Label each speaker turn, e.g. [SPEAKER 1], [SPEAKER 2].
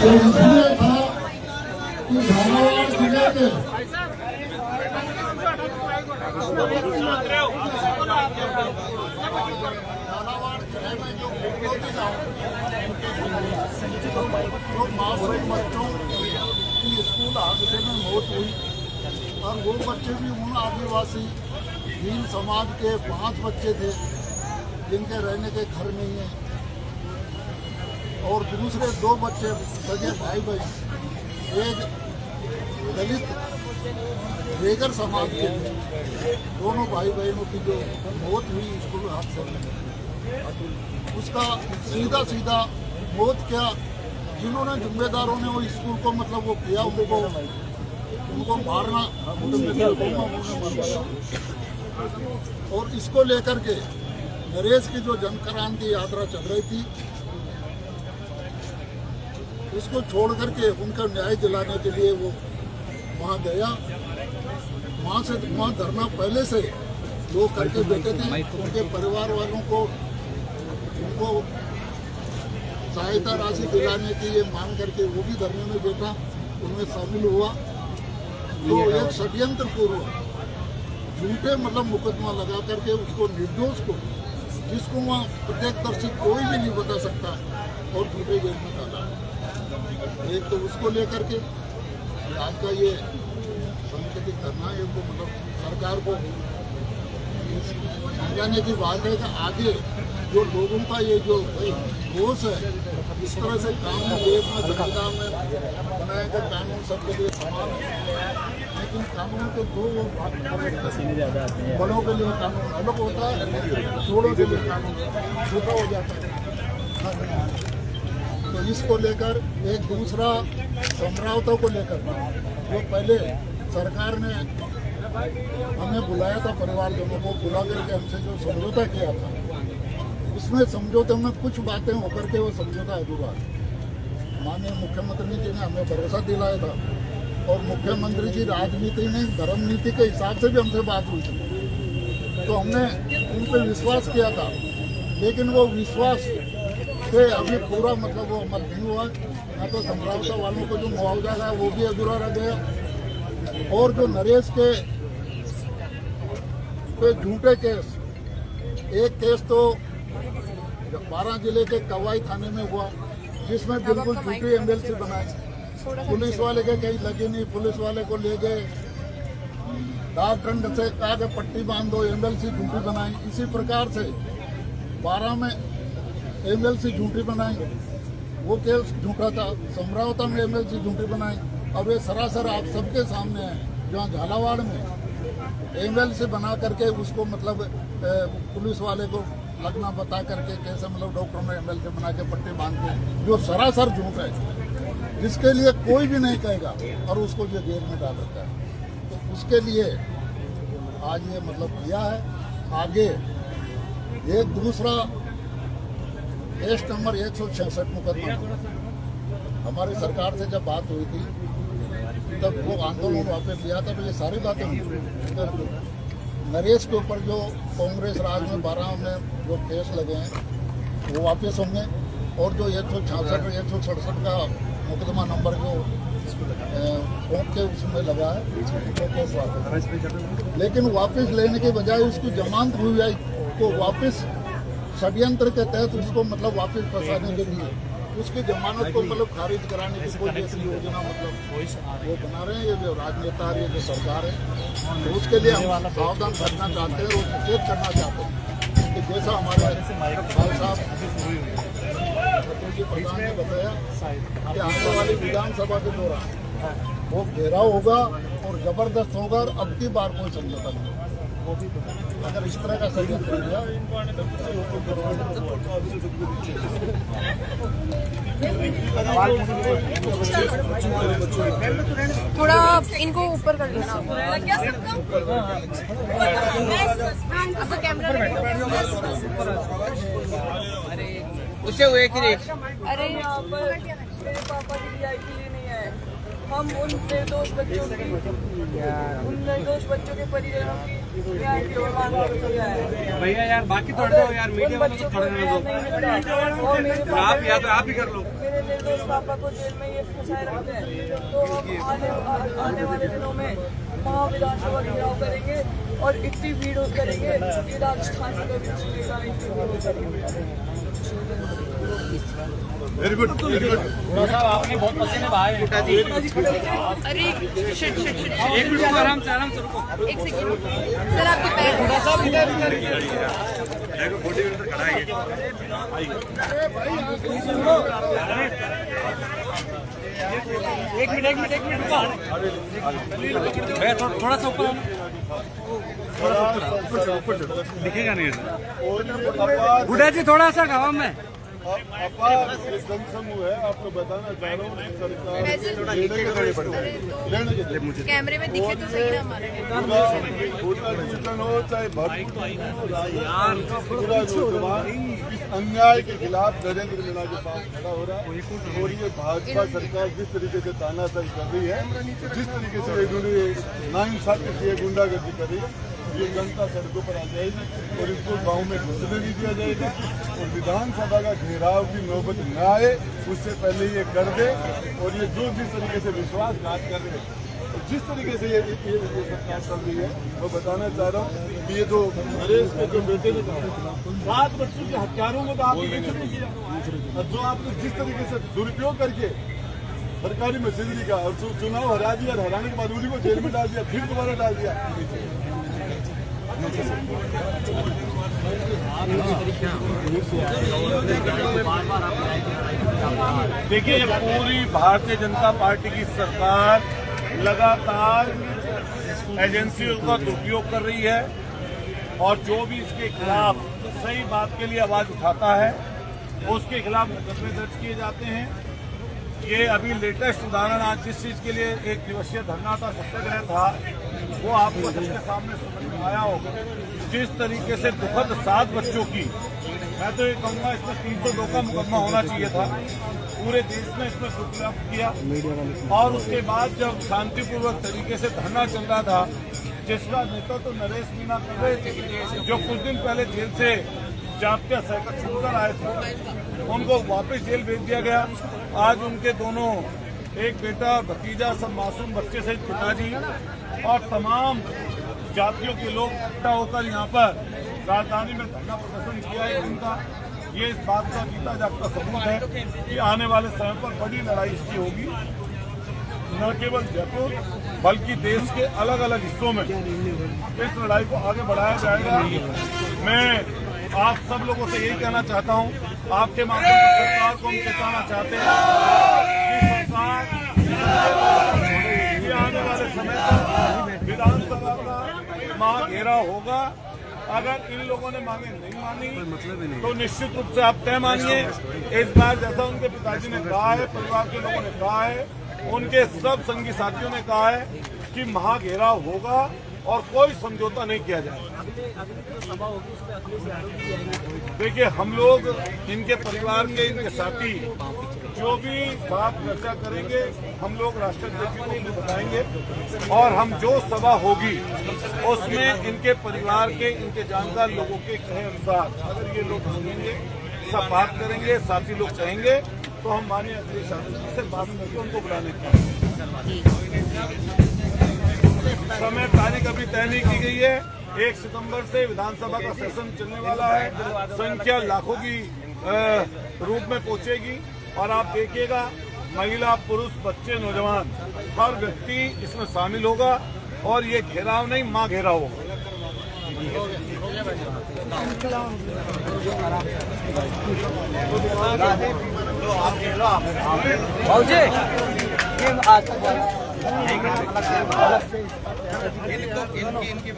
[SPEAKER 1] इसलिए था कि झालावाड़ जिले के जो मासूम बच्चों की स्कूल हादसे में मौत हुई और वो बच्चे भी उन आदिवासी भील समाज के 5 बच्चे थे जिनके रहने के घर नहीं है, और दूसरे 2 बच्चे सगे भाई बहन एक दलित रेगर समाज के थे। दोनों भाई बहनों की जो मौत हुई स्कूल हादसे में, उसका सीधा सीधा मौत क्या जिन्होंने जिम्मेदारों ने वो स्कूल को मतलब वो किया उनको मारना और इसको लेकर के नरेश की जो जनक्रांति यात्रा चल रही थी उसको छोड़ करके उनका न्याय दिलाने के लिए वो वहाँ गया। वहाँ धरना पहले से लोग करके बैठे थे। उनके परिवार वालों को उनको सहायता राशि दिलाने की ये मांग करके वो भी धरने में बैठा, उनमें शामिल हुआ। तो एक षड्यंत्र पूर्व झूठे मतलब मुकदमा लगा करके उसको निर्दोष को, जिसको वहाँ प्रत्यक्षदर्शी कोई भी नहीं बता सकता, और झूठे जेल में डाला। एक तो उसको लेकर के आज का ये संकेतिक करना है, को मतलब सरकार को समझाने की बात है कि आगे जो लोगों का ये जो दोष है, इस तरह से कानून देश में संविधान में बनाया गया कानून सबके लिए समान है, लेकिन कानून के 2 बड़ों के लिए कानून अलग होता है, छोड़ों के लिए कानून छोटा हो जाता है। तो इसको लेकर एक दूसरा समझौतों को लेकर जो पहले सरकार ने हमें बुलाया था, परिवारजनों को बुला करके हमसे जो समझौता किया था, उसमें समझौते में कुछ बातें होकर के वो समझौता अधूरा। माननीय मुख्यमंत्री जी ने हमें भरोसा दिलाया था, और मुख्यमंत्री जी राजनीति में धर्म नीति के हिसाब से भी हमसे बात हुई थी, तो हमने उन पर विश्वास किया था, लेकिन वो विश्वास से अभी पूरा मतलब वो अमल नहीं हुआ। ना तो समझौता वालों को जो मुआवजा है वो भी अधूरा रह गया, और जो नरेश के झूठे केस, एक केस तो 12 जिले के कवाई थाने में हुआ, जिसमें बिल्कुल झूठी एमएलसी बनाई। पुलिस वाले के कहीं लगे नहीं, पुलिस वाले को ले गए, डाक दंड से कहा कि पट्टी बांध दो, एमएलसी झूठी बनाई। इसी प्रकार से 12 में एमएलसी झूठी बनाई, वो केस झूठा था। समरावता में एमएलसी झूठी बनाई। अब ये सरासर आप सबके सामने है, जहाँ झालावाड़ में एमएलसी बना करके उसको मतलब पुलिस वाले को लगना बता करके कैसे मतलब डॉक्टर ने एमएलसी बना के पट्टी बांध के, जो सरासर झूठ है, जिसके लिए कोई भी नहीं कहेगा, और उसको जो जेल में डाल रखा है। तो उसके लिए आज ये मतलब किया है। आगे एक दूसरा केस नंबर 166 मुकदमा, हमारी सरकार से जब बात हुई थी तब वो आंदोलन वापस लिया था, तो ये सारी बातें नरेश के ऊपर जो कांग्रेस राज में 12 में जो केस लगे हैं वो वापस होंगे, और जो 166 167 का मुकदमा नंबर जो कोर्ट के उसमें लगा है वो केस वापस। लेकिन वापस लेने के बजाय उसकी जमानत हुई है, तो वापस षड्यंत्र के तहत उसको मतलब वापस फंसाने के लिए उसकी जमानत को मतलब खारिज कराने की कोई ऐसी योजना मतलब वो बना रहे हैं ये जो राजनेता है, ये जो सरकार है। तो उसके लिए हम सावधान करना चाहते हैं और सचेत करना चाहते हैं कि जैसा हमारे भाई साहब प्रधान ने बताया कि आने वाली विधानसभा के दौरान वो घेराव होगा और जबरदस्त होगा, और अब की बार कोई समझौता नहीं होगा। अगर इस तरह का षड्यंत्र किया
[SPEAKER 2] थोड़ा इनको ऊपर कर लेना। अब कैमरा
[SPEAKER 3] उससे हुए कि नहीं?
[SPEAKER 2] अरे यहाँ पर मेरे पापा की रियायती नहीं है। हम उन निर्दोष बच्चों के परिजनों की न्याय की मांग करते हैं।
[SPEAKER 3] भैया यार बाकी थोड़ा दो यार, मीडिया वालों को थोड़ा दो आप, या तो आप ही कर लो।
[SPEAKER 2] मेरे निर्दोष पापा को जेल में ये फंसाए रखते हैं, तो हम आने वाले दिनों में वहाँ विधानसभा घेराव करेंगे और इतनी भीड़ करेंगे कि राजस्थान में कभी चलेगा नहीं, इतनी भीड़ करेंगे।
[SPEAKER 1] Very good, very good.
[SPEAKER 3] आपने बहुत पसीने बहाए हैं।
[SPEAKER 4] अरे शिट शिट शिट
[SPEAKER 3] एक मिनट रुको, आराम से रुको।
[SPEAKER 4] एक सेकंड सर, आपके पैर थोड़ा सा
[SPEAKER 3] एक मिनट रुको। भैया थोड़ा सा ऊपर दिखेगा नहीं बुढ़ा जी, थोड़ा सा गाँव में
[SPEAKER 1] जनसमूह है, आपको बताना चाह रहा हूँ सरकार
[SPEAKER 4] कैमरे में दिखे तो सही ना हमारे।
[SPEAKER 1] हो चाहे पूरा नौजवान इस अन्याय के खिलाफ नरेंद्र मीणा के साथ खड़ा हो रहा है। और ये भाजपा सरकार जिस तरीके से तानाशाही कर रही है, जिस तरीके से नाइंसाफी की गुंडागर्दी कर रही है, ये जनता सड़कों पर आ जाएगी और इसको गांव में घुसने नहीं दिया जाएगा। और विधानसभा का घेराव की नौबत न आए उससे पहले ये कर दे। और ये जिस तरीके से विश्वासघात कर रहे हैं, जिस तरीके से ये सरकार चल रही है, वो बताना चाह रहा हूँ कि ये जो नरेश के जो बेटे ने 7 बच्चों के हत्यारों को तो आपने नहीं किया, और जो आपने जिस तरीके से दुरुपयोग करके सरकारी मशीनरी का और चुनाव हरा दिया, हराने के बाद उन्हीं को जेल में डाल दिया, फिर दोबारा डाल दिया।
[SPEAKER 5] देखिए, पूरी भारतीय जनता पार्टी की सरकार लगातार एजेंसियों का दुरुपयोग कर रही है और जो भी इसके खिलाफ सही बात के लिए आवाज उठाता है उसके खिलाफ मुकदमे दर्ज किए जाते हैं। ये अभी लेटेस्ट उदाहरण, आज जिस चीज के लिए 1 दिवसीय धरना था, सत्याग्रह था, वो आपको सबके सामने समझ में आया होगा। जिस तरीके से दुखद 7 बच्चों की, मैं तो ये कहूँगा इसमें 302 का मुकदमा होना चाहिए था। पूरे देश में इसमें दुर्लभ किया और उसके बाद जब शांतिपूर्वक तरीके से धरना चल रहा था, जिसका नेतृत्व तो नरेश मीणा कर रहे थे, जो कुछ दिन पहले जेल से जाप्ता सहकर छूटकर आए थे, उनको वापस जेल भेज दिया गया। आज उनके दोनों, एक बेटा भतीजा, सब मासूम बच्चे से पिताजी और तमाम जातियों के लोग इकट्ठा होकर यहाँ पर राजधानी में धरना प्रदर्शन किया है। उनका ये इस बात का जीता जागता सबूत है कि आने वाले समय पर बड़ी लड़ाई इसकी होगी, न केवल जयपुर बल्कि देश के अलग अलग हिस्सों में इस लड़ाई को आगे बढ़ाया जाएगा। मैं आप सब लोगों से यही कहना चाहता हूं, आपके माध्यम से सरकार को हम चेताना चाहते हैं कि सरकार ये आने वाले समय पर विधानसभा का महाघेराव होगा। अगर इन लोगों ने मांगे नहीं मानी तो निश्चित रूप से आप तय मानिए, इस बार जैसा उनके पिताजी ने कहा है, परिवार के लोगों ने कहा है, उनके सब संगी साथियों ने कहा है कि महाघेराव होगा और कोई समझौता नहीं किया जाएगा। देखिए, हम लोग इनके परिवार के, इनके साथी जो भी बात चर्चा करेंगे, हम लोग राष्ट्रपति को भी बताएंगे और हम जो सभा होगी उसमें इनके परिवार के, इनके जानकार लोगों के कहे अनुसार अगर ये लोग सुनेंगे, सब बात करेंगे, साथी लोग कहेंगे, तो हम माननीय अखिलेश यादव जी से बात करके उनको बुलाने का समय, तारीख अभी तय नहीं की गई है। 1 सितंबर से विधानसभा का सेशन चलने वाला है, संख्या लाखों की रूप में पहुंचेगी और आप देखिएगा, महिला, पुरुष, बच्चे, नौजवान, हर व्यक्ति इसमें शामिल होगा और ये घेराव नहीं, मां घेराव होगा।
[SPEAKER 3] इनकी